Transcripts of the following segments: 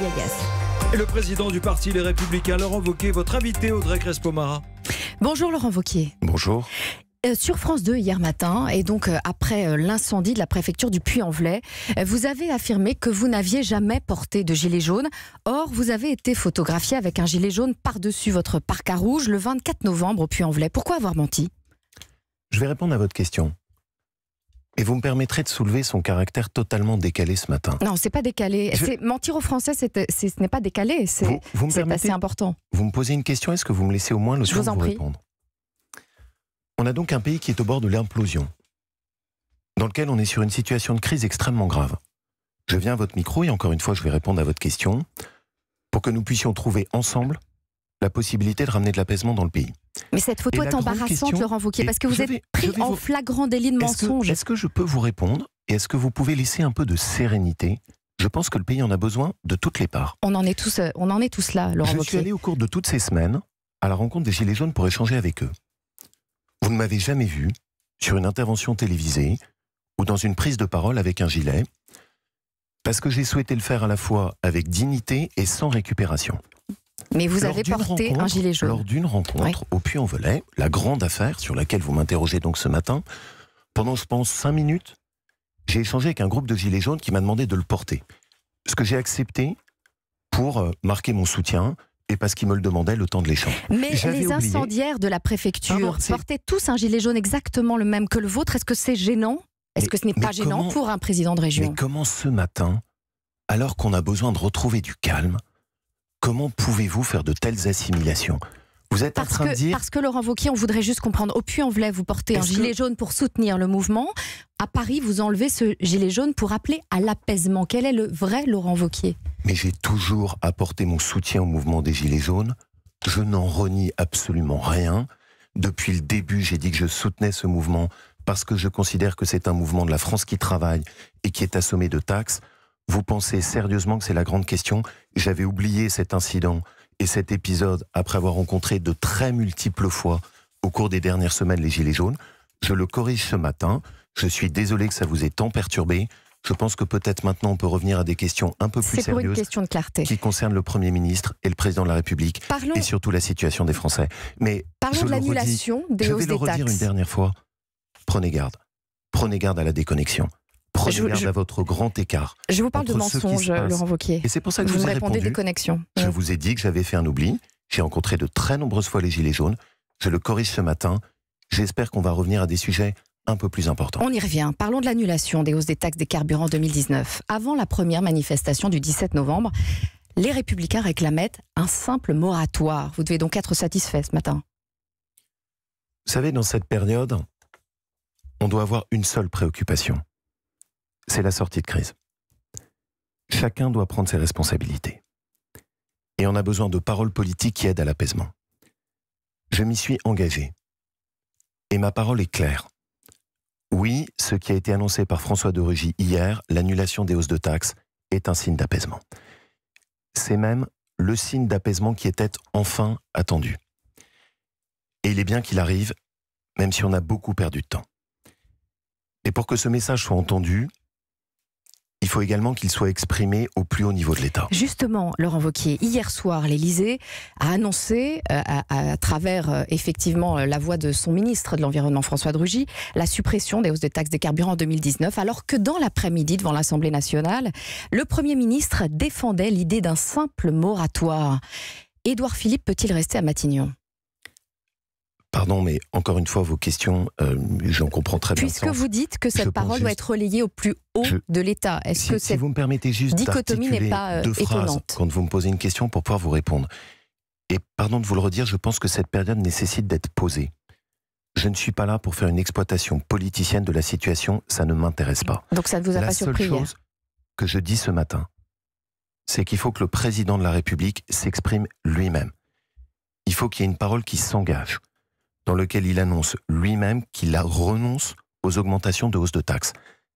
Aliagas. Et le président du parti Les Républicains, Laurent Wauquiez, votre invité Audrey Crespo-Mara. Bonjour Laurent Wauquiez. Bonjour. Sur France 2 hier matin, et donc après l'incendie de la préfecture du Puy-en-Velay, vous avez affirmé que vous n'aviez jamais porté de gilet jaune. Or, vous avez été photographié avec un gilet jaune par-dessus votre parka rouge le 24 novembre au Puy-en-Velay. Pourquoi avoir menti ? Je vais répondre à votre question. Et vous me permettrez de soulever son caractère totalement décalé ce matin. Non, c'est pas décalé. Mentir aux Français, ce n'est pas décalé. C'est assez important. Vous me posez une question, est-ce que vous me laissez au moins le temps de vous répondre ? On a donc un pays qui est au bord de l'implosion, dans lequel on est sur une situation de crise extrêmement grave. Je viens à votre micro et encore une fois, je vais répondre à votre question pour que nous puissions trouver ensemble la possibilité de ramener de l'apaisement dans le pays. Mais cette photo est embarrassante, Laurent Wauquiez, parce que vous êtes pris en flagrant délit de mensonge. Est-ce que je peux vous répondre et est-ce que vous pouvez laisser un peu de sérénité ? Je pense que le pays en a besoin de toutes les parts. On en est tous là, Laurent Wauquiez. Je suis allé au cours de toutes ces semaines à la rencontre des Gilets jaunes pour échanger avec eux. Vous ne m'avez jamais vu sur une intervention télévisée ou dans une prise de parole avec un gilet, parce que j'ai souhaité le faire à la fois avec dignité et sans récupération. Mais vous avez porté un gilet jaune. Lors d'une rencontre au Puy-en-Velay, la grande affaire sur laquelle vous m'interrogez donc ce matin, pendant je pense 5 minutes, j'ai échangé avec un groupe de gilets jaunes qui m'a demandé de le porter. Ce que j'ai accepté pour marquer mon soutien et parce qu'ils me le demandaient le temps de l'échange. Mais les incendiaires de la préfecture portaient tous un gilet jaune exactement le même que le vôtre. Est-ce que c'est gênant ? Est-ce que ce n'est pas gênant pour un président de région ? Mais comment ce matin, alors qu'on a besoin de retrouver du calme, comment pouvez-vous faire de telles assimilations ? Vous êtes en train de dire... Parce que Laurent Wauquiez, on voudrait juste comprendre. Au Puy-en-Velay, vous portez un gilet jaune pour soutenir le mouvement. À Paris, vous enlevez ce gilet jaune pour appeler à l'apaisement. Quel est le vrai Laurent Wauquiez ? Mais j'ai toujours apporté mon soutien au mouvement des Gilets jaunes. Je n'en renie absolument rien. Depuis le début, j'ai dit que je soutenais ce mouvement parce que je considère que c'est un mouvement de la France qui travaille et qui est assommé de taxes. Vous pensez sérieusement que c'est la grande question ? J'avais oublié cet incident et cet épisode après avoir rencontré de très multiples fois au cours des dernières semaines les Gilets jaunes. Je le corrige ce matin. Je suis désolé que ça vous ait tant perturbé. Je pense que peut-être maintenant on peut revenir à des questions un peu plus sérieuses. C'est pour une question de clarté. Qui concernent le Premier ministre et le Président de la République et surtout la situation des Français. Mais parlons de l'annulation des hausses des taxes. Je vais le redire une dernière fois. Prenez garde. Prenez garde à la déconnexion. Prenez garde à votre grand écart. Je vous parle de mensonges, Laurent Wauquiez. Et c'est pour ça que vous je vous ai répondez répondu. Déconnexion. Je vous ai dit que j'avais fait un oubli. J'ai rencontré de très nombreuses fois les Gilets jaunes. Je le corrige ce matin. J'espère qu'on va revenir à des sujets un peu plus important. On y revient. Parlons de l'annulation des hausses des taxes des carburants en 2019. Avant la première manifestation du 17 novembre, les Républicains réclamaient un simple moratoire. Vous devez donc être satisfait ce matin. Vous savez, dans cette période, on doit avoir une seule préoccupation. C'est la sortie de crise. Chacun doit prendre ses responsabilités. Et on a besoin de paroles politiques qui aident à l'apaisement. Je m'y suis engagé. Et ma parole est claire. Oui, ce qui a été annoncé par François de Rugy hier, l'annulation des hausses de taxes, est un signe d'apaisement. C'est même le signe d'apaisement qui était enfin attendu. Et il est bien qu'il arrive, même si on a beaucoup perdu de temps. Et pour que ce message soit entendu, il faut également qu'il soit exprimé au plus haut niveau de l'État. Justement, Laurent Wauquiez, hier soir, l'Élysée a annoncé, à travers effectivement la voix de son ministre de l'Environnement, François de Rugy, la suppression des hausses de taxes des carburants en 2019, alors que dans l'après-midi, devant l'Assemblée nationale, le Premier ministre défendait l'idée d'un simple moratoire. Édouard Philippe peut-il rester à Matignon ? Pardon, mais encore une fois, vos questions, j'en comprends très bien. Puisque vous dites que cette parole doit être relayée au plus haut de l'État, est-ce que cette si vous me permettez juste dichotomie n'est pas deux phrases étonnante quand vous me posez une question pour pouvoir vous répondre. Et pardon de vous le redire, je pense que cette période nécessite d'être posée. Je ne suis pas là pour faire une exploitation politicienne de la situation, ça ne m'intéresse pas. Donc ça ne vous a pas surpris? La seule chose que je dis ce matin, c'est qu'il faut que le président de la République s'exprime lui-même. Il faut qu'il y ait une parole qui s'engage, dans lequel il annonce lui-même qu'il renonce aux augmentations de hausse de taxes.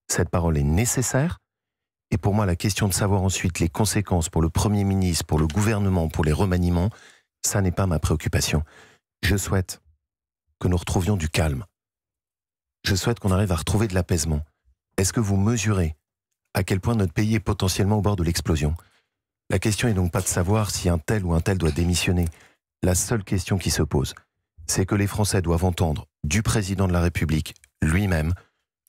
Cette parole est nécessaire, et pour moi, la question de savoir ensuite les conséquences pour le Premier ministre, pour le gouvernement, pour les remaniements, ça n'est pas ma préoccupation. Je souhaite que nous retrouvions du calme. Je souhaite qu'on arrive à retrouver de l'apaisement. Est-ce que vous mesurez à quel point notre pays est potentiellement au bord de l'explosion ? La question est donc pas de savoir si un tel ou un tel doit démissionner. La seule question qui se pose, c'est que les Français doivent entendre du président de la République lui-même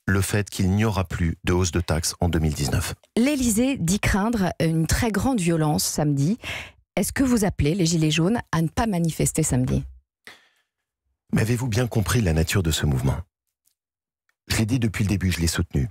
le fait qu'il n'y aura plus de hausse de taxes en 2019. L'Élysée dit craindre une très grande violence samedi. Est-ce que vous appelez les Gilets jaunes à ne pas manifester samedi? Mais avez-vous bien compris la nature de ce mouvement? Je l'ai dit depuis le début, je l'ai soutenu.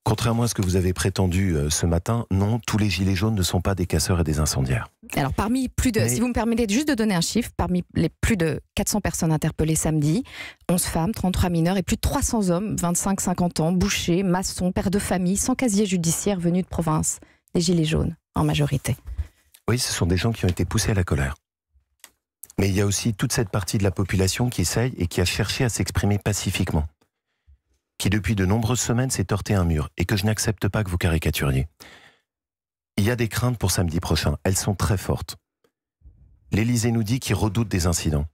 Contrairement à ce que vous avez prétendu ce matin, non, tous les Gilets jaunes ne sont pas des casseurs et des incendiaires. Alors parmi si vous me permettez juste de donner un chiffre, parmi les plus de 400 personnes interpellées samedi, 11 femmes, 33 mineurs et plus de 300 hommes, 25-50 ans, bouchers, maçons, pères de famille, sans casier judiciaire, venus de province. Les Gilets jaunes, en majorité. Oui, ce sont des gens qui ont été poussés à la colère. Mais il y a aussi toute cette partie de la population qui essaye et qui a cherché à s'exprimer pacifiquement, qui depuis de nombreuses semaines s'est heurté à un mur et que je n'accepte pas que vous caricaturiez. Il y a des craintes pour samedi prochain, elles sont très fortes. L'Élysée nous dit qu'il redoute des incidents.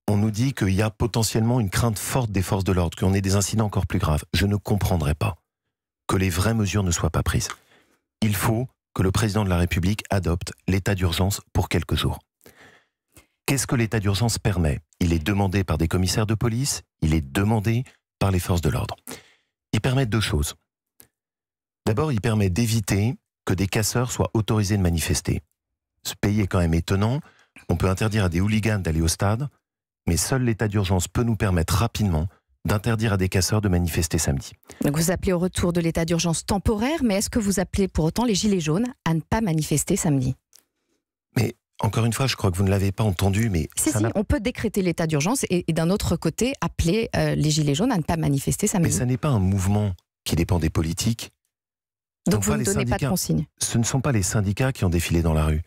On nous dit qu'il y a potentiellement une crainte forte des forces de l'ordre, qu'on ait des incidents encore plus graves. Je ne comprendrai pas que les vraies mesures ne soient pas prises. Il faut que le président de la République adopte l'état d'urgence pour quelques jours. Qu'est-ce que l'état d'urgence permet? Il est demandé par des commissaires de police, il est demandé par les forces de l'ordre. Il permet deux choses. D'abord, il permet d'éviter que des casseurs soient autorisés de manifester. Ce pays est quand même étonnant. On peut interdire à des hooligans d'aller au stade, mais seul l'état d'urgence peut nous permettre rapidement d'interdire à des casseurs de manifester samedi. Donc vous appelez au retour de l'état d'urgence temporaire, mais est-ce que vous appelez pour autant les Gilets jaunes à ne pas manifester samedi? Mais encore une fois, je crois que vous ne l'avez pas entendu, mais... Si, on peut décréter l'état d'urgence et d'un autre côté appeler les Gilets jaunes à ne pas manifester samedi. Mais ça n'est pas un mouvement qui dépend des politiques. Donc vous ne donnez pas de consignes? Ce ne sont pas les syndicats qui ont défilé dans la rue.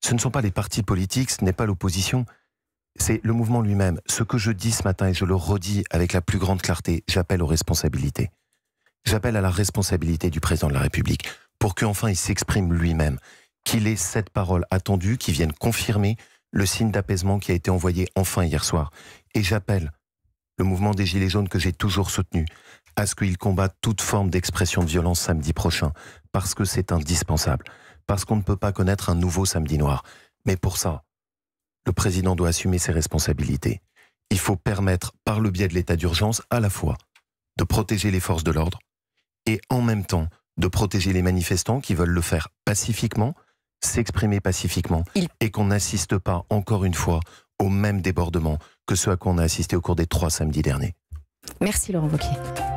Ce ne sont pas les partis politiques, ce n'est pas l'opposition. C'est le mouvement lui-même. Ce que je dis ce matin, et je le redis avec la plus grande clarté, j'appelle aux responsabilités. J'appelle à la responsabilité du président de la République pour qu'enfin il s'exprime lui-même, qu'il ait cette parole attendue, qui vienne confirmer le signe d'apaisement qui a été envoyé enfin hier soir. Et j'appelle le mouvement des Gilets jaunes que j'ai toujours soutenu à ce qu'il combatte toute forme d'expression de violence samedi prochain, parce que c'est indispensable, parce qu'on ne peut pas connaître un nouveau samedi noir. Mais pour ça, le président doit assumer ses responsabilités. Il faut permettre, par le biais de l'état d'urgence, à la fois de protéger les forces de l'ordre et en même temps de protéger les manifestants qui veulent le faire pacifiquement, s'exprimer pacifiquement et qu'on n'assiste pas, encore une fois, au même débordement que ceux à quoi on a assisté au cours des 3 samedis derniers. Merci Laurent Wauquiez.